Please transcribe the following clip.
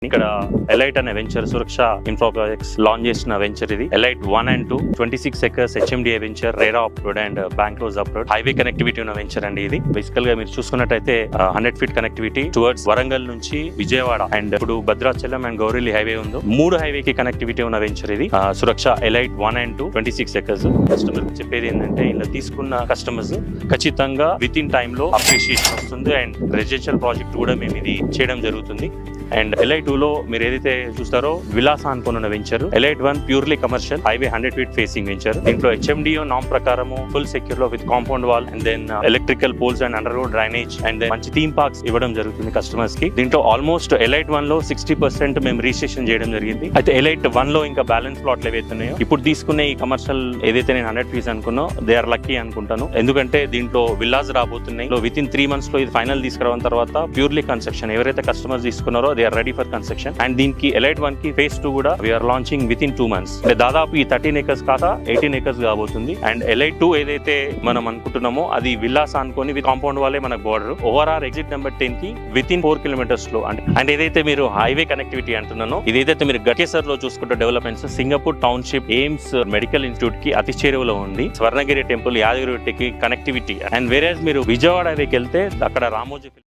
ఇక్కడ ఎలైట్ అనే venture Suraksha infra projects launch చేసిన వెంచర్ ఇది. Elite 1 and 2 26 acres HMDA venture, RERA approved and bank loans approved, highway connectivity ఉన్న venture అండి ఇది. బేసికల్ గా మీరు చూసుకున్నట్టయితే 100 feet కనెక్టివిటీ టువర్డ్స్ వరంగల్ నుంచి విజయవాడ అండ్ ఇప్పుడు భద్రాచలం అండ్ గౌరెల్లి హైవే ఉందో 3 హైవే కి కనెక్టివిటీ ఉన్న వెంచర్ ఇది. సురక్ష ఎలైట్ 1 and 2 26 acres. కస్టమర్ చెప్పేది ఏంటంటే ఇలా తీసుకున్న కస్టమర్స్ ఖచ్చితంగా విత్ ఇన్ టైమ్ లో అప్రిషియేషన్ వస్తుంది అండ్ రెసిడెన్షియల్ ప్రాజెక్ట్ కూడా మేము ఇది చేయడం జరుగుతుంది. అండ్ ఎలైట్ 2 లో మీరు ఏదైతే చూస్తారో విలాస అనుకున్న venture. Elite 1 purely commercial highway 100 feet facing venture. దీంట్లో HMDO నామ్ ప్రకారము ఫుల్ సెక్యూర్ లో with compound wall and then electrical poles and underground drainage and then మంచి థీమ్ పార్క్స్ ఇవ్వడం జరుగుతుంది కస్టమర్స్ కి. దీంట్లో ఆల్మోస్ట్ ఎలైట్ 1 లో 60% మేము రిజిస్ట్రేషన్ చేయడం జరిగింది. అయితే ఎలైట్ 1 లో ఇంకా బ్యాలెన్స్ ప్లాట్లు ఏవైతున్నాయో ఇప్పుడు తీసుకునే ఈ కమర్షియల్ ఏదైతే నేను 100 feet అనుకున్నా దే ఆర్ లక్కీ అనుకుంటాను. ఎందుకంటే దీంట్లో విల్లాస్ రాబోతున్నాయి. విత్ ఇన్ 3 months లో ఇది ఫైనల్ తీసుకురావడం తర్వాత ప్యూర్లీ కన్స్ట్రక్షన్ ఎవరైతే కస్టమర్స్ తీసుకున్నారో they are ready for construction. And దీనికి ఎలైట్ 1 కి phase 2 కూడా we're launching within 2 months. అంటే దాదాపు ఈ 13 acres కాక 18 acres కాబోతుంది. అండ్ ఎలైట్ 2 ఏదైతే మనం అనుకుంటున్నామో అది విల్లాస్ అనుకొని విత్ కాంపౌండ్ వాళ్ళే మనకు బోర్డర్. ఓవరాల్ ఎగ్జిట్ నెంబర్ 10 కి విత్ ఇన్ 4 kilometers లో అండ్ ఏదైతే మీరు హైవే కనెక్టివిటీ అంటున్నానో ఇదైతే మీరు గట్కేసర్ లో చూసుకుంటే developments Singapore township AIIMS medical institute కి అతి చేరువలో ఉంది. Swarnagiri temple Yadagiri connectivity. And వేరే మీరు విజయవాడ హైవేకి వెళ్తే అక్కడ రామోజీ